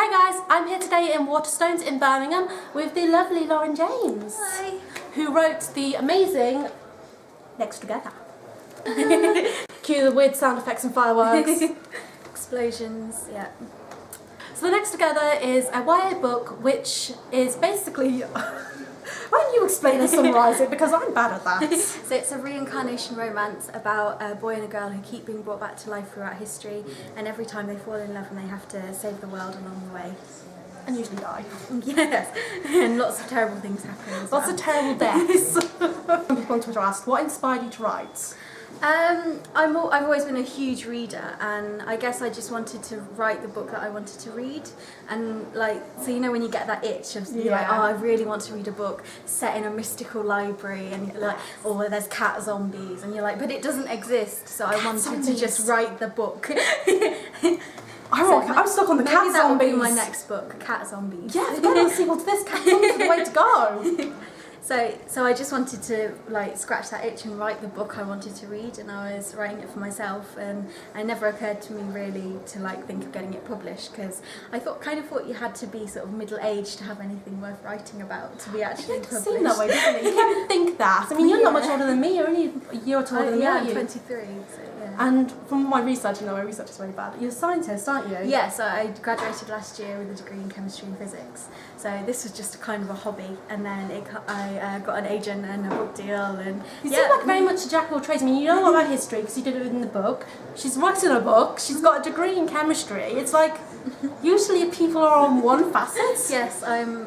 Hi guys, I'm here today in Waterstones in Birmingham with the lovely Lauren James. Hi. Who wrote the amazing Next Together. Cue the weird sound effects and fireworks. Explosions, yeah. So the Next Together is a YA book which is basically... Why don't you explain and summarise it, because I'm bad at that. So it's a reincarnation romance about a boy and a girl who keep being brought back to life throughout history, and every time they fall in love and they have to save the world along the way. And usually die. Yes, and lots of terrible things happen as Lots well. of terrible deaths. Some people on Twitter asked, what inspired you to write? I've always been a huge reader, and I guess I just wanted to write the book that I wanted to read. And like, so you know when you get that itch of you're like, oh, I really want to read a book set in a mystical library, and you're like, oh, there's cat zombies, and you're like, but it doesn't exist, so I wanted to just write the book. I'm stuck on the cat maybe zombies. That will be my next book, Cat Zombies. Yeah, if you're a sequel to this, cat zombies are the way to go. So I just wanted to like scratch that itch and write the book I wanted to read, and I was writing it for myself, and it never occurred to me really to like think of getting it published, because I kind of thought you had to be sort of middle-aged to have anything worth writing about to be actually published. It seemed that way, doesn't it? You can't think that. I mean, you're not much older than me. You're only a year or two older than me, yeah, aren't you? I'm 23, so yeah. And from my research, you know, my research is very bad. You're a scientist, aren't you? Yeah, so I graduated last year with a degree in chemistry and physics. So this was just a kind of a hobby, and then I got an agent and a book deal, and you seem like very much a jack of all trades. I mean, you know a lot about history because you did it in the book. She's writing a book. She's got a degree in chemistry. It's like usually people are on one facet. Yes, I'm.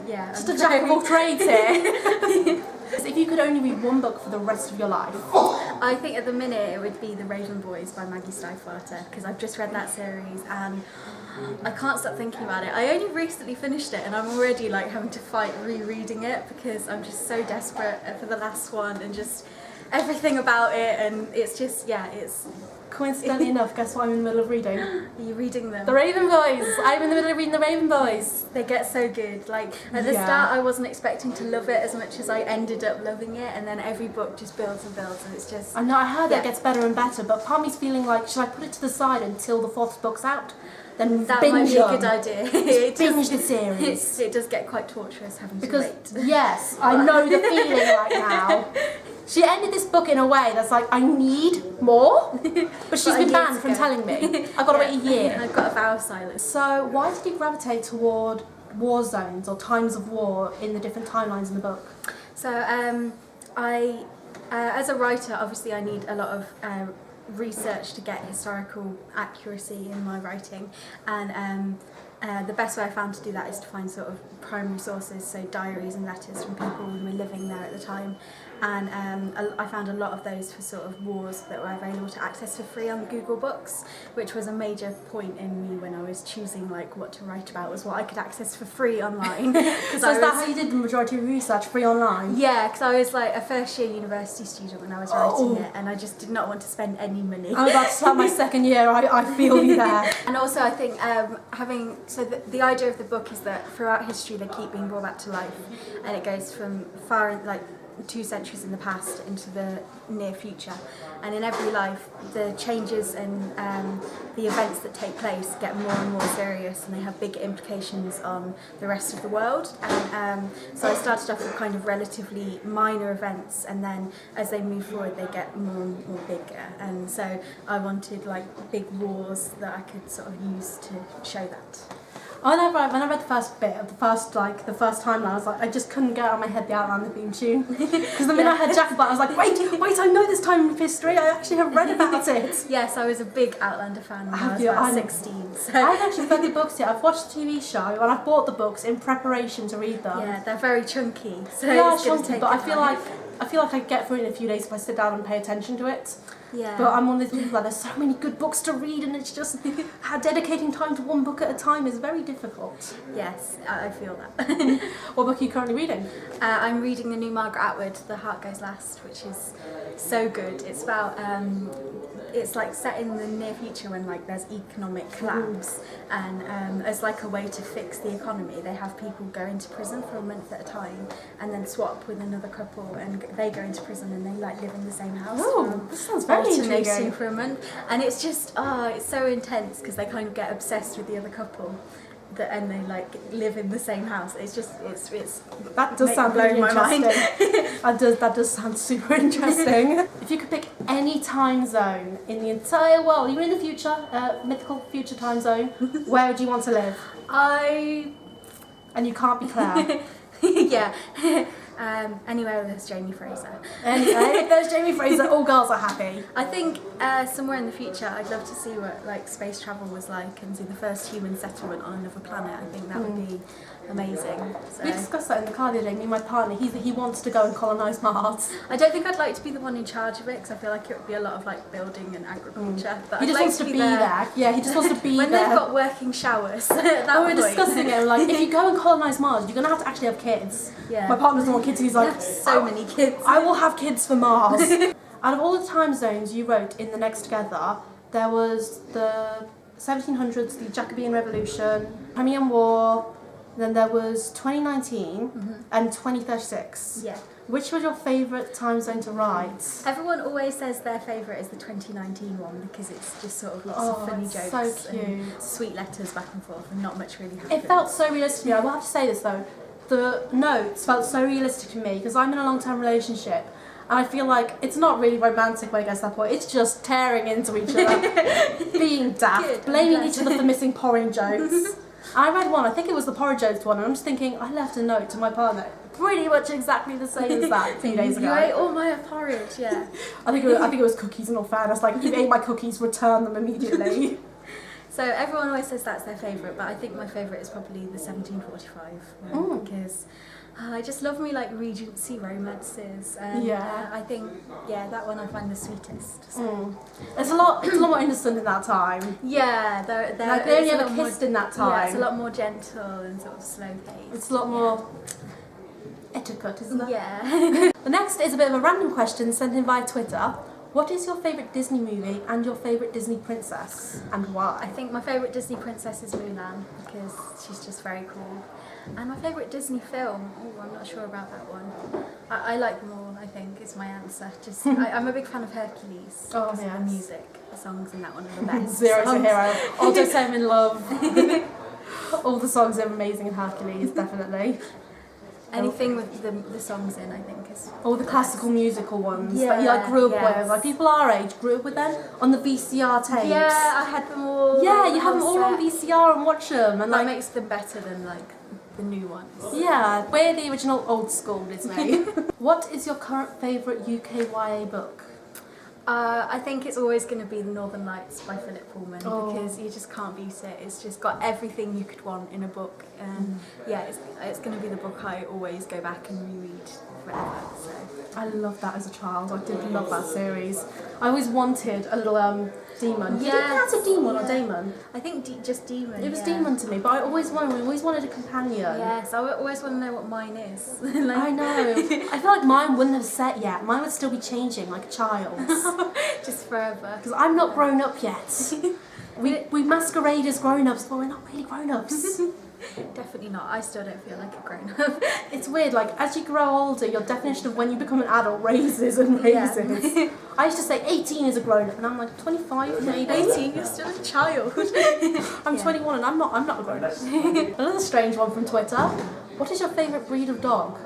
Just a jack of all trades here. If you could only read one book for the rest of your life, I think at the minute it would be The Raven Boys by Maggie Stiefvater, because I've just read that series and I can't stop thinking about it. I only recently finished it and I'm already like having to fight rereading it because I'm just so desperate for the last one and just everything about it, and it's just, yeah, it's... Coincidentally enough, guess what I'm in the middle of reading? Are you reading them? The Raven Boys! I'm in the middle of reading The Raven Boys. They get so good. Like, at the start I wasn't expecting to love it as much as I ended up loving it, and then every book just builds and builds, and it's just... I know, I heard it gets better and better, but part of me's feeling like, should I put it to the side until the fourth book's out? Then that binge might be a them. good idea. Binge the series. It does get quite torturous having to wait. Yes, I know the feeling right now. She ended this book in a way that's like, I need more, but she's been banned from telling me. I've got to wait a year. I've got a vow of silence. So why did you gravitate toward war zones or times of war in the different timelines in the book? So as a writer, obviously I need a lot of research to get historical accuracy in my writing, and the best way I found to do that is to find sort of primary sources, so diaries and letters from people who were living there at the time, and I found a lot of those for sort of wars that were available to access for free on Google Books, which was a major point in me when I was choosing like what to write about, was what I could access for free online. So is that how you did the majority of your research, free online? Yeah, because I was like a first year university student when I was writing it, and I just did not want to spend any money. I'm about to start my second year, I feel you there. And also I think the idea of the book is that throughout history they keep being brought back to life, and it goes from far in, like 2 centuries in the past into the near future, and in every life the changes and the events that take place get more and more serious, and they have big implications on the rest of the world, and so I started off with kind of relatively minor events, and then as they move forward they get more and more bigger, and so I wanted like big wars that I could sort of use to show that. When I read the first bit of the first timeline, I was like, I just couldn't get out of my head the outline of the theme tune. Because the minute I heard Jack about it, I was like, wait, I know this time in history, I actually have read about it. Yes, I was a big Outlander fan when I was about 16. So. I've actually read the books yet. I've watched the TV show and I've bought the books in preparation to read them. Yeah, they're very chunky. So they are chunky, but I feel like I get through it in a few days if I sit down and pay attention to it. Yeah. But I'm one of those people that there's so many good books to read, and it's just dedicating time to one book at a time is very difficult. Yes, I feel that. What book are you currently reading? I'm reading the new Margaret Atwood, The Heart Goes Last, which is so good. It's about it's like set in the near future when like there's economic collapse, and as like a way to fix the economy, they have people go into prison for a month at a time, and then swap with another couple, and they go into prison and they like live in the same house. Oh, this sounds very for a month, and it's just it's so intense because they kind of get obsessed with the other couple, and they like live in the same house. It's that does sound blowing really my mind. interesting. that does sound super interesting. If you could pick any time zone in the entire world, even in the future, mythical future time zone, where would you want to live? And you can't be Claire. Yeah. Anywhere where there's Jamie Fraser. Anyway, if there's Jamie Fraser, all girls are happy. I think somewhere in the future, I'd love to see what like space travel was like and see the first human settlement on another planet. I think that would be amazing. So. We discussed that in the car the other day. Me and my partner, he wants to go and colonise Mars. I don't think I'd like to be the one in charge of it because I feel like it would be a lot of like building and agriculture. But He just wants to be there. Yeah, he just wants to be when there. they've got working showers. We were discussing it. Like, if you go and colonise Mars, you're gonna have to actually have kids. Yeah. My partner doesn't want kids. He's like, so many kids. I will have kids for Mars. Out of all the time zones you wrote in The Next Together, there was the 1700s, the Jacobean Revolution, Crimean War, then there was 2019 and 2036. Yeah. Which was your favourite time zone to write? Everyone always says their favourite is the 2019 one because it's just sort of lots of funny jokes so cute. and sweet letters back and forth and not much really happens. It felt so realistic to me. I will have to say this though. The notes felt so realistic to me because I'm in a long-term relationship and I feel like it's not really romantic when it gets to that point. It's just tearing into each other, being daft, Good, blaming each other for missing porridge jokes. I read one, I think it was the porridge jokes one, and I'm just thinking, I left a note to my partner, pretty much exactly the same as that a few days ago. You ate all my porridge, yeah. I think it was cookies in all fairness, like, if you ate my cookies, return them immediately. So everyone always says that's their favourite, but I think my favourite is probably the 1745 one because I just love me like Regency romances, and I think that one I find the sweetest. So. It's a lot more innocent in that time. Yeah, like they only ever kissed in that time. Yeah, it's a lot more gentle and sort of slow paced. It's a lot more etiquette, isn't it? Yeah. The next is a bit of a random question sent in via Twitter. What is your favourite Disney movie and your favourite Disney princess, and why? I think my favourite Disney princess is Mulan because she's just very cool. And my favourite Disney film, I'm not sure about that one. I like them all, I think, is my answer. Just I'm a big fan of Hercules. Oh, yeah. The music, the songs in that one are the best. Zero to Hero, Alto Sam in Love. All the songs are amazing in Hercules, definitely. Anything with the songs in, I think, is... All the classical musical ones that you like grew up with. Like people our age grew up with them on the VCR tapes. Yeah, I had them all. Yeah, you have them all on VCR and watch them. And that makes them better than like the new ones. Yeah, we're the original old school Disney. What is your current favourite UKYA book? I think it's always going to be The Northern Lights by Philip Pullman because you just can't beat it. It's just got everything you could want in a book, and it's going to be the book I always go back and reread forever. So. I loved that as a child. I did love that series. I always wanted a little demon. Yeah, Did you think that's a demon or daemon? I think just demon. It was demon to me, but I always wanted a companion. Yes, I always want to know what mine is. I know. I feel like mine wouldn't have set yet. Mine would still be changing like a child's. Just forever. Because I'm not grown up yet. We masquerade as grown-ups, but we're not really grown-ups. Definitely not. I still don't feel like a grown-up. It's weird, like, as you grow older, your definition of when you become an adult raises and raises. Yeah. I used to say 18 is a grown-up, and I'm like, 25 maybe? 18, you're still a child. I'm 21 and I'm not a grown-up. Another strange one from Twitter. What is your favourite breed of dog?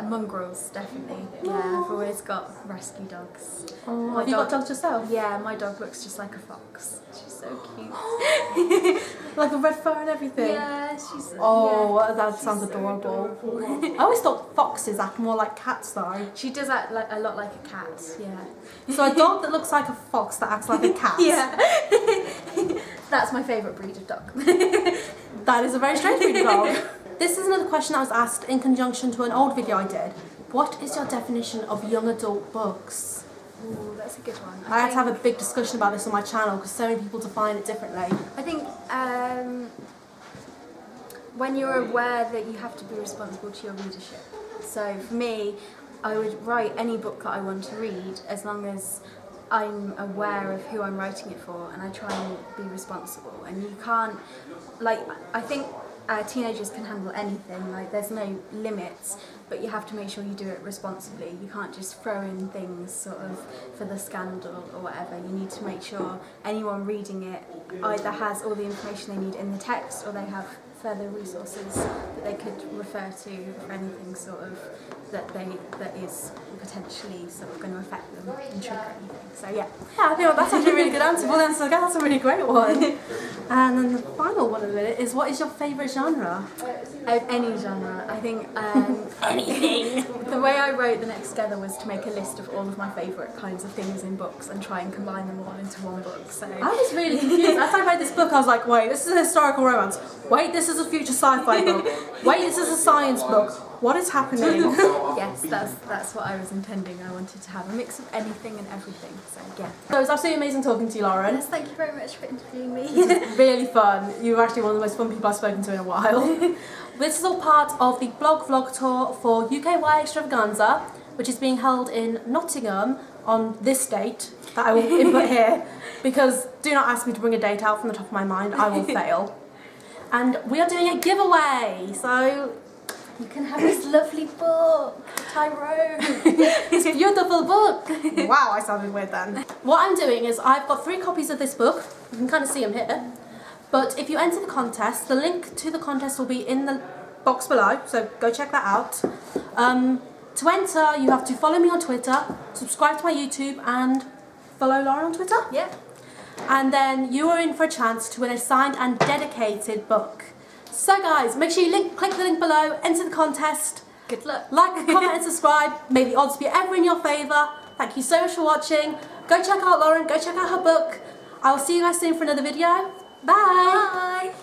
Mongrels, definitely. Yeah, I've always got rescue dogs. Oh, have you got dogs yourself? Yeah, my dog looks just like a fox. She's so cute. Like a red fur and everything? Yeah, she's... that sounds adorable. I always thought foxes act more like cats though. She does act like, a lot like a cat, yeah. So a dog that looks like a fox that acts like a cat? Yeah. That's my favourite breed of dog. That is a very strange breed of dog. This is another question that was asked in conjunction to an old video I did. What is your definition of young adult books? Ooh, that's a good one. I had to have a big discussion about this on my channel because so many people define it differently. I think when you're aware that you have to be responsible to your readership. So for me, I would write any book that I want to read as long as I'm aware of who I'm writing it for and I try and be responsible. And you can't, like, I think teenagers can handle anything, like there's no limits, but you have to make sure you do it responsibly. You can't just throw in things sort of for the scandal or whatever. You need to make sure anyone reading it either has all the information they need in the text, or they have further resources that they could refer to for anything sort of that is potentially sort of going to affect them and trigger anything. So yeah. Yeah, I think that's actually a really good answer. Well, that's a really great one. And then the final one of the minute is, what is your favourite genre? Any genre. I think Anything. the way I wrote The Next Together was to make a list of all of my favourite kinds of things in books and try and combine them all into one book. So I was really confused. As I read this book, I was like, wait, this is a historical romance. Wait, this is a future sci-fi book. Wait, this is a science book. What is happening? yes, that's what I was intending. I wanted to have a mix of anything and everything. So yeah. So it was absolutely amazing talking to you, Lauren. Yes, thank you very much for interviewing me. This is really fun. You're actually one of the most fun people I've spoken to in a while. This is all part of the blog vlog tour for UKYA Extravaganza, which is being held in Nottingham on this date that I will input here, because do not ask me to bring a date out from the top of my mind, I will fail. And we are doing a giveaway, so you can have this lovely book, Tyrone. This beautiful book. Wow, I sounded weird then. What I'm doing is I've got 3 copies of this book. You can kind of see them here. But if you enter the contest, the link to the contest will be in the box below, so go check that out. To enter, you have to follow me on Twitter, subscribe to my YouTube, and follow Lauren on Twitter. Yeah. And then you are in for a chance to win a signed and dedicated book. So guys, make sure you click the link below, enter the contest. Good luck. Like, comment and subscribe. May the odds be ever in your favour. Thank you so much for watching. Go check out Lauren, go check out her book. I will see you guys soon for another video. Bye. Bye.